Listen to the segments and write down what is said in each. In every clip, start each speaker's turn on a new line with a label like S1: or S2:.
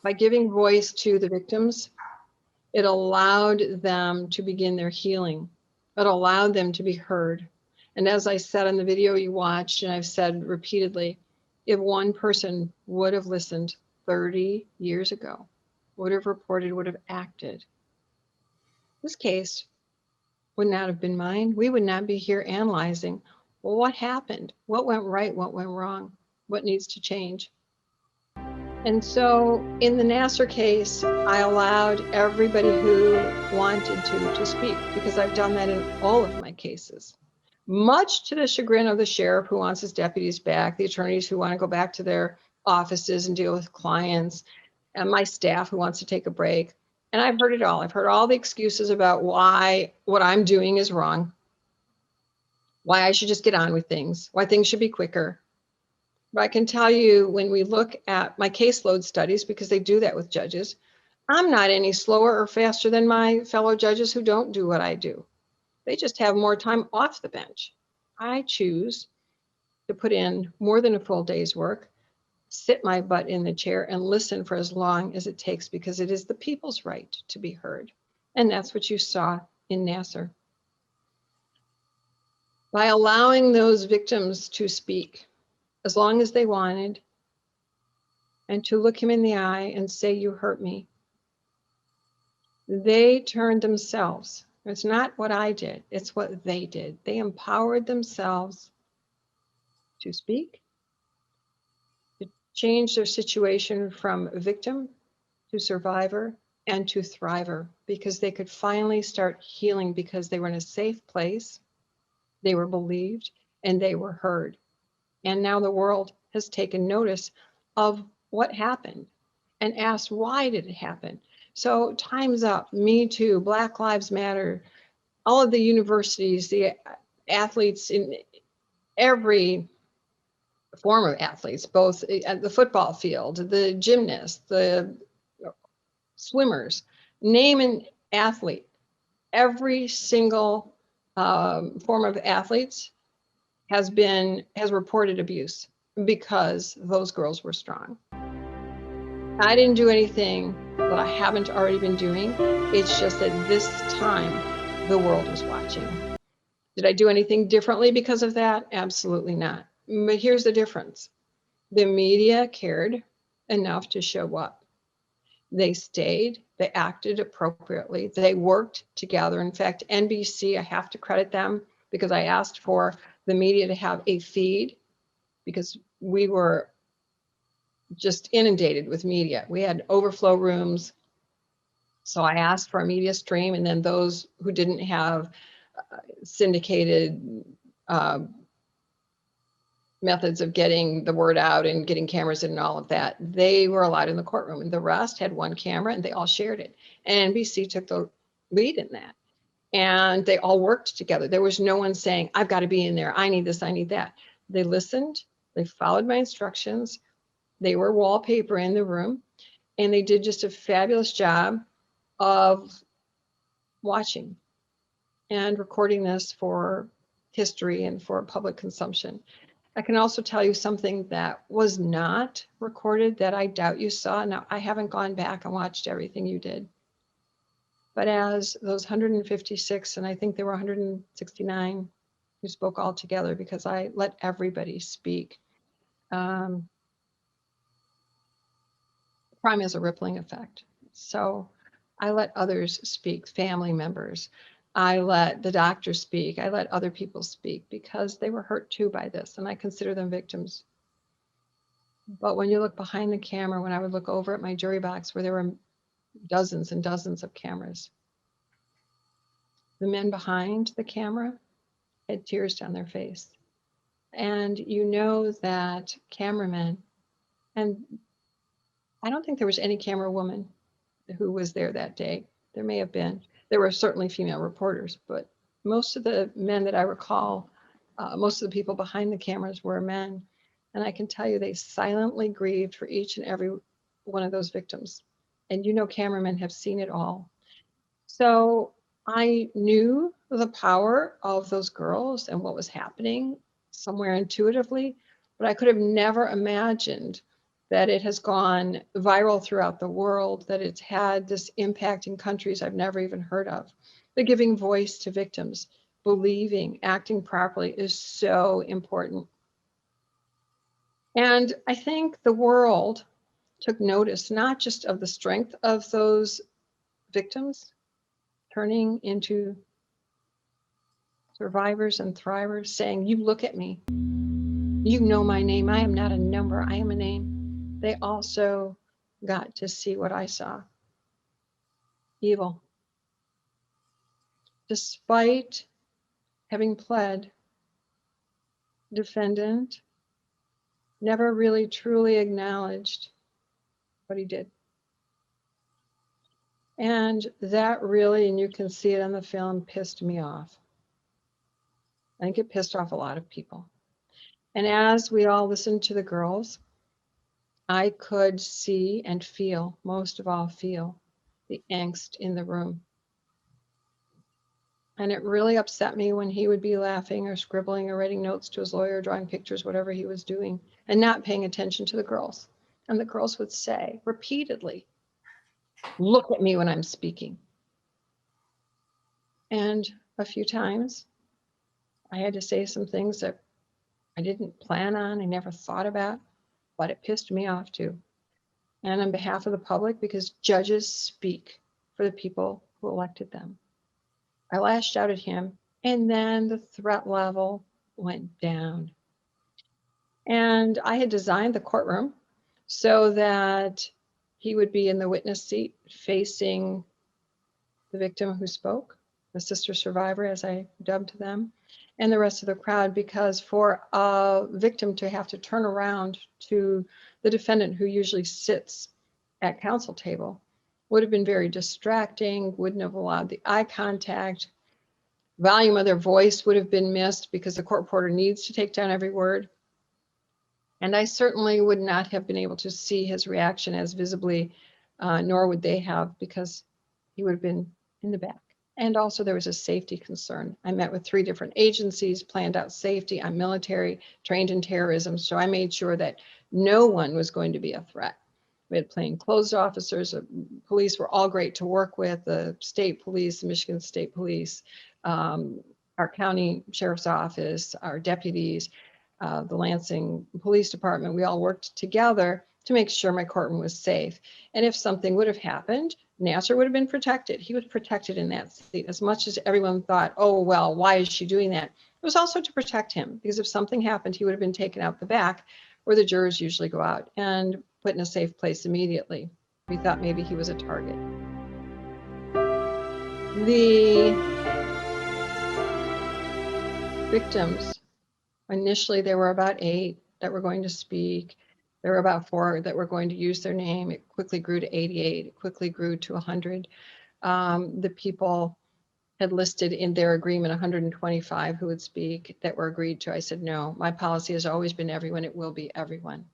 S1: By giving voice to the victims, it allowed them to begin their healing. It allowed them to be heard. And as I said in the video you watched, and I've said repeatedly, if one person would have listened 30 years ago, would have reported, would have acted, this case would not have been mine. We would not be here analyzing, well, what happened? What went right? What went wrong? What needs to change? And so in the Nassar case, I allowed everybody who wanted to speak, because I've done that in all of my cases, much to the chagrin of the sheriff who wants his deputies back, the attorneys who want to go back to their offices and deal with clients, and my staff who wants to take a break. And I've heard it all. I've heard all the excuses about why what I'm doing is wrong, why I should just get on with things, why things should be quicker. But I can tell you, when we look at my caseload studies, because they do that with judges, I'm not any slower or faster than my fellow judges who don't do what I do. They just have more time off the bench. I choose to put in more than a full day's work, sit my butt in the chair and listen for as long as it takes, because it is the people's right to be heard. And that's what you saw in Nassar. By allowing those victims to speak as long as they wanted, and to look him in the eye and say, you hurt me, they turned themselves. It's not what I did, it's what they did. They empowered themselves to speak, to change their situation from victim to survivor and to thriver, because they could finally start healing, because they were in a safe place, they were believed, and they were heard. And now the world has taken notice of what happened and asked, why did it happen? So Time's Up, Me Too, Black Lives Matter, all of the universities, the athletes in every form of athletes, both at the football field, the gymnasts, the swimmers, name an athlete, every single form of athletes has reported abuse, because those girls were strong. I didn't do anything that I haven't already been doing. It's just that this time the world was watching. Did I do anything differently because of that? Absolutely not. But here's the difference. The media cared enough to show up. They stayed, they acted appropriately, they worked together. In fact, NBC, I have to credit them, because I asked for the media to have a feed, because we were just inundated with media. We had overflow rooms. So I asked for a media stream, and then those who didn't have syndicated methods of getting the word out and getting cameras in and all of that, they were allowed in the courtroom, and the rest had one camera and they all shared it. And NBC took the lead in that, and they all worked together. There was no one saying, I've got to be in there, I need this, I need that. They listened, they followed my instructions, they were wallpaper in the room, and they did just a fabulous job of watching and recording this for history and for public consumption. I can also tell you something that was not recorded that I doubt you saw. Now, I haven't gone back and watched everything you did, but as those 156, and I think there were 169 who spoke all together, because I let everybody speak. Crime has a rippling effect. So I let others speak, family members. I let the doctor speak. I let other people speak, because they were hurt too by this, and I consider them victims. But when you look behind the camera, when I would look over at my jury box where there were dozens and dozens of cameras, the men behind the camera had tears down their face. And you know that cameramen, and I don't think there was any camera woman who was there that day. There may have been. There were certainly female reporters, but most of the men that I recall, most of the people behind the cameras were men. And I can tell you, they silently grieved for each and every one of those victims. And you know, cameramen have seen it all. So I knew the power of those girls and what was happening somewhere intuitively, but I could have never imagined that it has gone viral throughout the world, that it's had this impact in countries I've never even heard of. The giving voice to victims, believing, acting properly is so important. And I think the world took notice, not just of the strength of those victims turning into survivors and thrivers, saying, you look at me, you know my name, I am not a number, I am a name. They also got to see what I saw. Evil. Despite having pled, defendant never really truly acknowledged what he did. And that really, and you can see it on the film, pissed me off. I think it pissed off a lot of people. And as we all listened to the girls, I could see and feel, most of all feel, the angst in the room. And it really upset me when he would be laughing or scribbling or writing notes to his lawyer, drawing pictures, whatever he was doing, and not paying attention to the girls. And the girls would say repeatedly, look at me when I'm speaking. And a few times I had to say some things that I didn't plan on, I never thought about, but it pissed me off too. And on behalf of the public, because judges speak for the people who elected them, I lashed out at him, and then the threat level went down. And I had designed the courtroom so that he would be in the witness seat facing the victim who spoke, the sister survivor, as I dubbed them, and the rest of the crowd, because for a victim to have to turn around to the defendant who usually sits at counsel table would have been very distracting, wouldn't have allowed the eye contact, volume of their voice would have been missed because the court reporter needs to take down every word. And I certainly would not have been able to see his reaction as visibly, nor would they have, because he would have been in the back. And also there was a safety concern. I met with 3 different agencies, planned out safety. I'm military, trained in terrorism, so I made sure that no one was going to be a threat. We had plainclothes officers, police were all great to work with, the state police, the Michigan State Police, our county sheriff's office, our deputies, the Lansing Police Department. We all worked together to make sure my courtroom was safe. And if something would have happened, Nassar would have been protected. He was protected in that seat, as much as everyone thought, oh, well, why is she doing that? It was also to protect him, because if something happened, he would have been taken out the back where the jurors usually go out and put in a safe place immediately. We thought maybe he was a target. The victims, initially there were about 8 that were going to speak. There were about 4 that were going to use their name. It quickly grew to 88. It quickly grew to 100. The people had listed in their agreement 125 who would speak that were agreed to. I said, no, my policy has always been everyone. It will be everyone.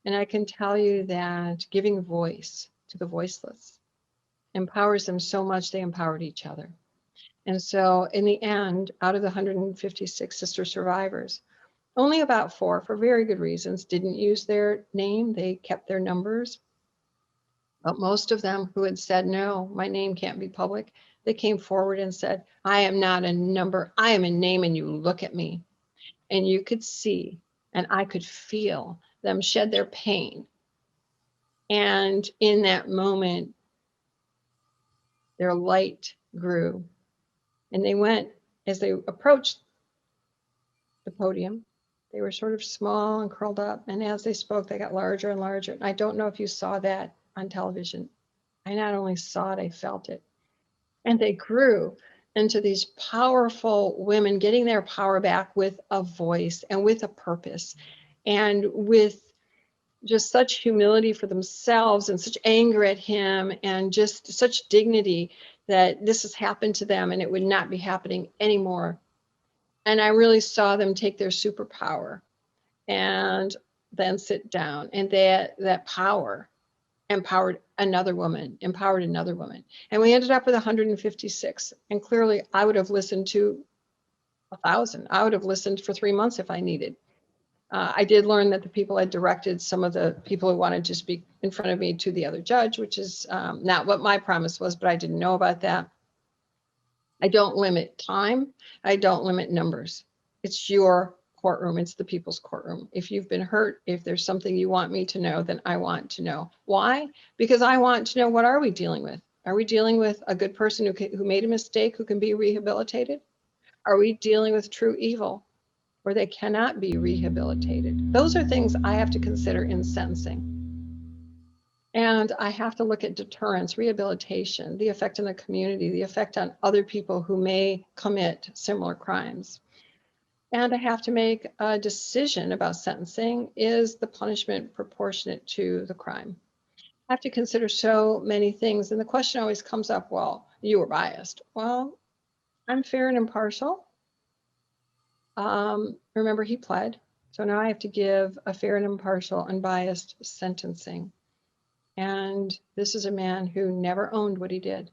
S1: And I can tell you that giving voice to the voiceless empowers them so much, they empowered each other. And so in the end, out of the 156 sister survivors, only about 4, for very good reasons, didn't use their name. They kept their numbers. But most of them who had said, no, my name can't be public, they came forward and said, I am not a number, I am a name, and you look at me. And you could see, and I could feel them shed their pain. And in that moment, their light grew. And they went, as they approached the podium, they were sort of small and curled up. And as they spoke, they got larger and larger. And I don't know if you saw that on television. I not only saw it, I felt it. And they grew into these powerful women, getting their power back with a voice and with a purpose and with just such humility for themselves and such anger at him and just such dignity that this has happened to them and it would not be happening anymore. And I really saw them take their superpower and then sit down, and that power empowered another woman. And we ended up with 156. And clearly I would have listened to 1,000. I would have listened for 3 months if I needed. I did learn that the people had directed some of the people who wanted to speak in front of me to the other judge, which is not what my promise was, but I didn't know about that. I don't limit time. I don't limit numbers. It's your courtroom. It's the people's courtroom. If you've been hurt, if there's something you want me to know, then I want to know. Why? Because I want to know, what are we dealing with? Are we dealing with a good person who made a mistake, who can be rehabilitated? Are we dealing with true evil, where they cannot be rehabilitated? Those are things I have to consider in sentencing. And I have to look at deterrence, rehabilitation, the effect on the community, the effect on other people who may commit similar crimes. And I have to make a decision about sentencing. Is the punishment proportionate to the crime? I have to consider so many things. And the question always comes up, well, you were biased. Well, I'm fair and impartial. Remember, he pled. So now I have to give a fair and impartial, unbiased sentencing. And this is a man who never owned what he did.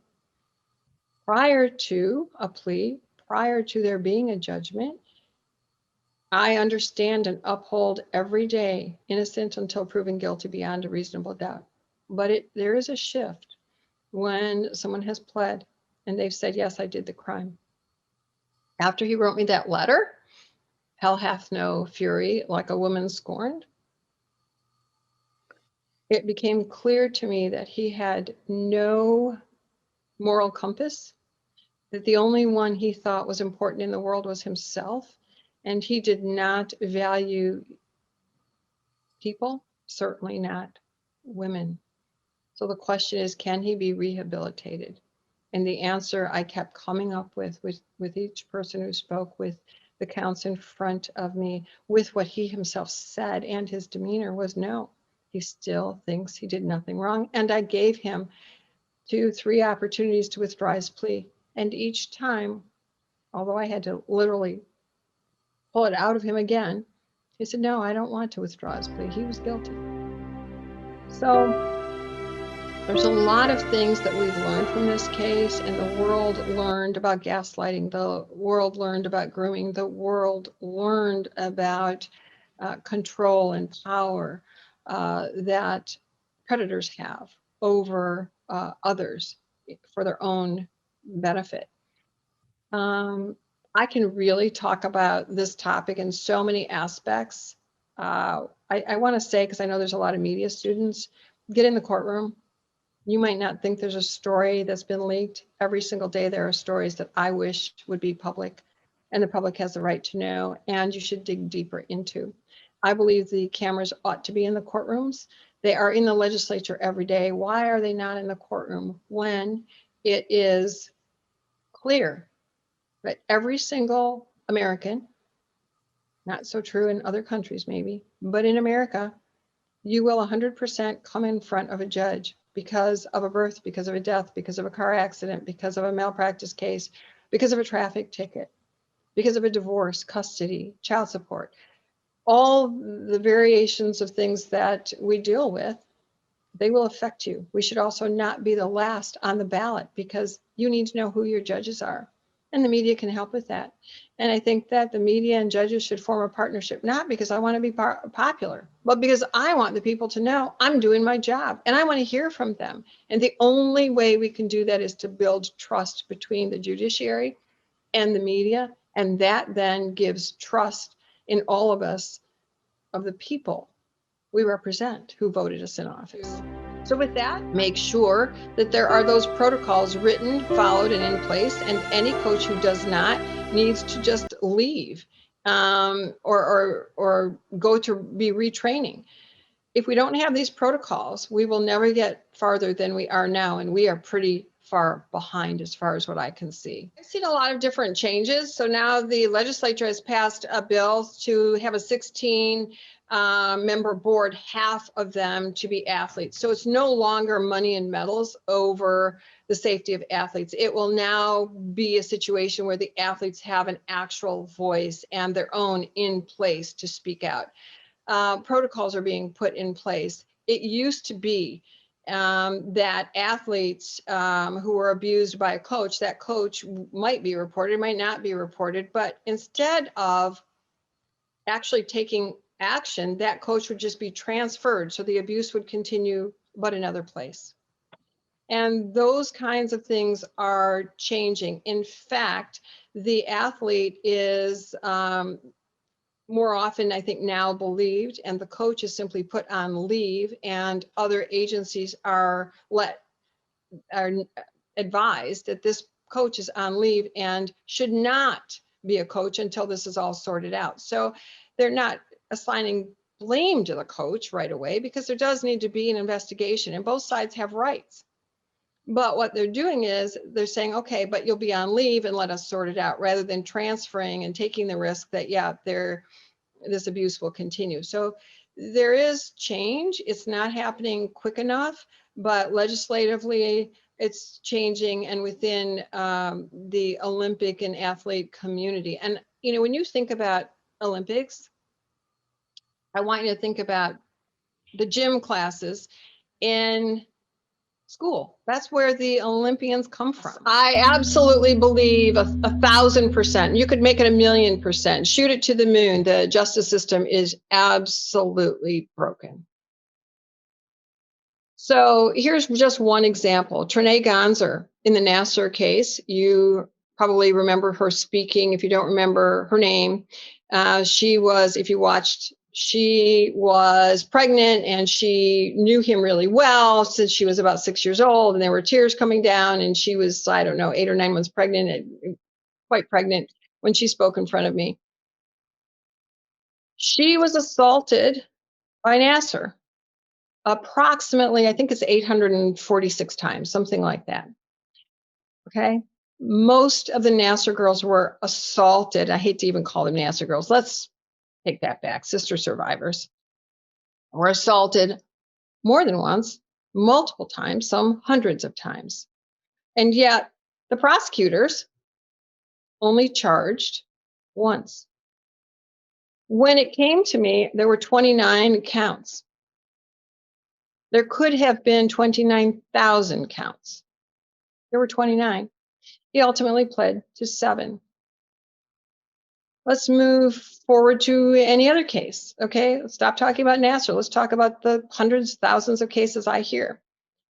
S1: Prior to a plea, prior to there being a judgment, I understand and uphold every day, innocent until proven guilty beyond a reasonable doubt. But there is a shift when someone has pled and they've said, yes, I did the crime. After he wrote me that letter, hell hath no fury like a woman scorned, it became clear to me that he had no moral compass, that the only one he thought was important in the world was himself, and he did not value people, certainly not women. So the question is, can he be rehabilitated? And the answer I kept coming up with each person who spoke, with the counts in front of me, with what he himself said and his demeanor, was no. He still thinks he did nothing wrong. And I gave him 2-3 opportunities to withdraw his plea. And each time, although I had to literally pull it out of him again, he said, no, I don't want to withdraw his plea. He was guilty. So there's a lot of things that we've learned from this case, and the world learned about gaslighting. The world learned about grooming. The world learned about control and power that predators have over others for their own benefit. I can really talk about this topic in so many aspects. I want to say, because I know there's a lot of media students, get in the courtroom. You might not think there's a story that's been leaked. Every single day there are stories that I wish would be public, and the public has the right to know, and you should dig deeper into. I believe the cameras ought to be in the courtrooms. They are in the legislature every day. Why are they not in the courtroom when it is clear that every single American, not so true in other countries maybe, but in America, you will 100% come in front of a judge because of a birth, because of a death, because of a car accident, because of a malpractice case, because of a traffic ticket, because of a divorce, custody, child support, all the variations of things that we deal with, they will affect you. We should also not be the last on the ballot, because you need to know who your judges are. And the media can help with that. And I think that the media and judges should form a partnership, not because I want to be popular, but because I want the people to know I'm doing my job and I want to hear from them. And the only way we can do that is to build trust between the judiciary and the media. And that then gives trust in all of us, of the people we represent who voted us in office. So with that, make sure that there are those protocols written, followed, and in place. And any coach who does not needs to just leave or go to be retraining. If we don't have these protocols, we will never get farther than we are now. And we are pretty far behind as far as what I can see. I've seen a lot of different changes. So now the legislature has passed a bill to have a 16 member board, half of them to be athletes. So it's no longer money and medals over the safety of athletes. It will now be a situation where the athletes have an actual voice and their own in place to speak out. Protocols are being put in place. It used to be that athletes who were abused by a coach, that coach might be reported, might not be reported, but instead of actually taking action, that coach would just be transferred. So the abuse would continue, but another place. And those kinds of things are changing. In fact, the athlete is more often, I think, now believed, and the coach is simply put on leave, and other agencies are advised that this coach is on leave and should not be a coach until this is all sorted out. So they're not assigning blame to the coach right away, because there does need to be an investigation, and both sides have rights. But what they're doing is they're saying, okay, but you'll be on leave and let us sort it out, rather than transferring and taking the risk that, yeah, this abuse will continue. So there is change. It's not happening quick enough, but legislatively it's changing, and within the Olympic and athlete community. And, you know, when you think about Olympics, I want you to think about the gym classes in school. That's where the Olympians come from. I absolutely believe 1,000%. You could make it 1,000,000%. Shoot it to the moon. The justice system is absolutely broken. So here's just one example. Trinae Gonzer in the Nassar case. You probably remember her speaking. If you don't remember her name, she was, if you watched, she was pregnant, and she knew him really well since she was about 6 years old, and there were tears coming down, and she was, I don't know, 8 or 9 months pregnant, quite pregnant, when she spoke in front of me. She was assaulted by Nassar approximately, I think it's 846 times, something like that. Okay. Most of the Nassar girls were assaulted. I hate to even call them Nassar girls. Let's take that back. Sister survivors were assaulted more than once, multiple times, some hundreds of times. And yet the prosecutors only charged once. When it came to me, there were 29 counts. There could have been 29,000 counts. There were 29. He ultimately pled to 7. Let's move forward to any other case. Okay, let's stop talking about Nassar. Let's talk about the hundreds, thousands of cases I hear.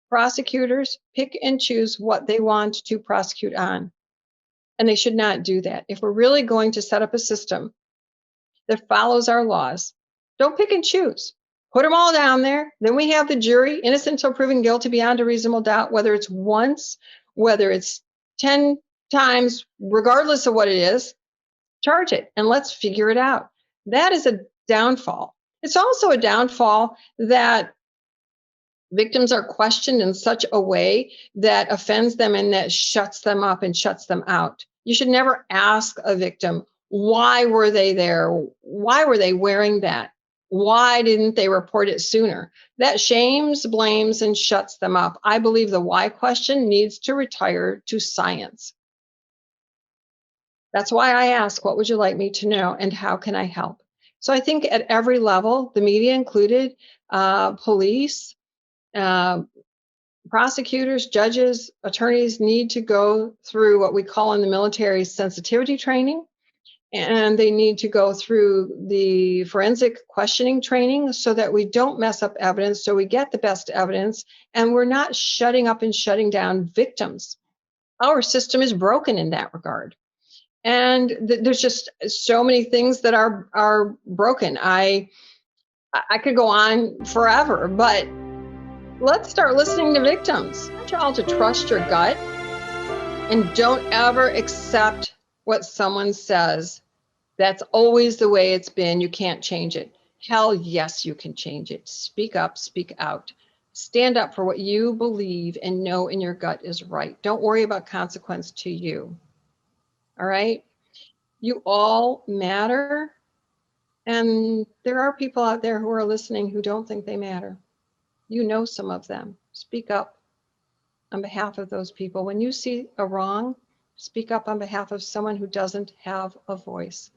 S1: Prosecutors pick and choose what they want to prosecute on, and they should not do that. If we're really going to set up a system that follows our laws, don't pick and choose. Put them all down there. Then we have the jury, innocent until proven guilty beyond a reasonable doubt, whether it's once, whether it's 10 times, regardless of what it is. Charge it and let's figure it out. That is a downfall. It's also a downfall that victims are questioned in such a way that offends them and that shuts them up and shuts them out. You should never ask a victim, why were they there? Why were they wearing that? Why didn't they report it sooner? That shames, blames, and shuts them up. I believe the why question needs to retire to science. That's why I ask, what would you like me to know and how can I help? So I think at every level, the media included, police, prosecutors, judges, attorneys need to go through what we call in the military sensitivity training. And they need to go through the forensic questioning training so that we don't mess up evidence, so we get the best evidence, and we're not shutting up and shutting down victims. Our system is broken in that regard. And there's just so many things that are broken. I could go on forever, but let's start listening to victims. I want you all to trust your gut and don't ever accept what someone says. That's always the way it's been. You can't change it. Hell yes, you can change it. Speak up, speak out. Stand up for what you believe and know in your gut is right. Don't worry about consequence to you. All right? You all matter. And there are people out there who are listening who don't think they matter. You know some of them. Speak up on behalf of those people. When you see a wrong, speak up on behalf of someone who doesn't have a voice.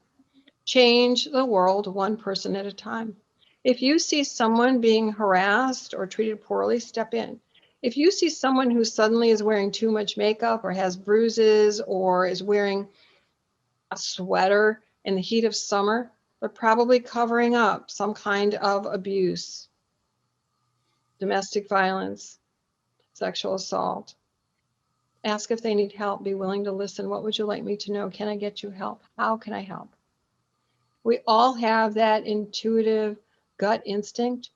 S1: Change the world one person at a time. If you see someone being harassed or treated poorly, step in. If you see someone who suddenly is wearing too much makeup or has bruises or is wearing a sweater in the heat of summer, but probably covering up some kind of abuse, domestic violence, sexual assault. Ask if they need help. Be willing to listen. What would you like me to know? Can I get you help? How can I help? We all have that intuitive gut instinct.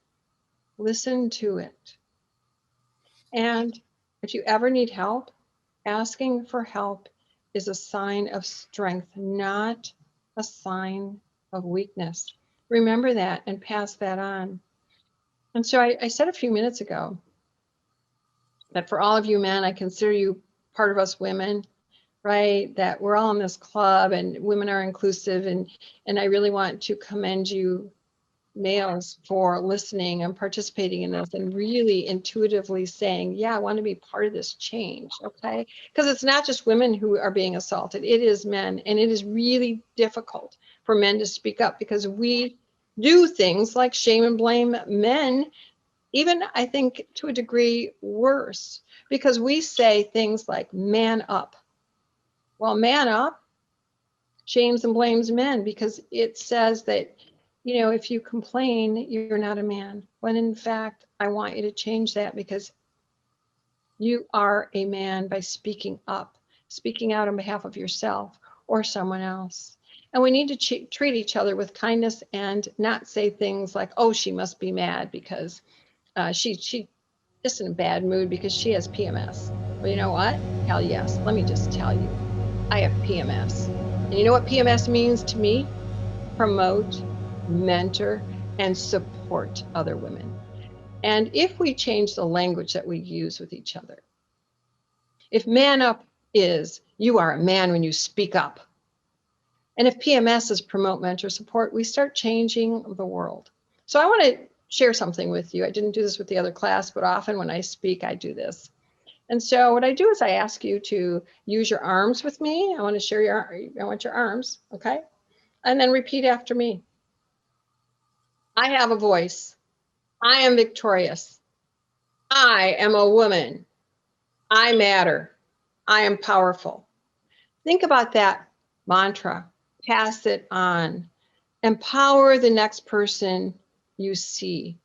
S1: Listen to it. And if you ever need help, asking for help is a sign of strength, not a sign of weakness. Remember that and pass that on. And so I said a few minutes ago that for all of you men, I consider you part of us women, right? That we're all in this club and women are inclusive. And I really want to commend you males for listening and participating in this and really intuitively saying, yeah, I want to be part of this change, okay? Because it's not just women who are being assaulted, it is men. And it is really difficult for men to speak up because we do things like shame and blame men, even I think to a degree worse, because we say things like man up. Well, man up shames and blames men because it says that, you know, if you complain, you're not a man. When in fact, I want you to change that because you are a man by speaking up, speaking out on behalf of yourself or someone else. And we need to treat each other with kindness and not say things like, oh, she must be mad because she just in a bad mood because she has PMS. Well, you know what? Hell yes. Let me just tell you, I have PMS. And you know what PMS means to me? Promote, mentor, and support other women. And if we change the language that we use with each other, if man up is you are a man when you speak up, and if PMS is promote, mentor, support, we start changing the world. So I want to share something with you. I didn't do this with the other class, but often when I speak, I do this. And so what I do is I ask you to use your arms with me. I want to share I want your arms, okay? And then repeat after me. I have a voice. I am victorious. I am a woman. I matter. I am powerful. Think about that mantra. Pass it on. Empower the next person you see.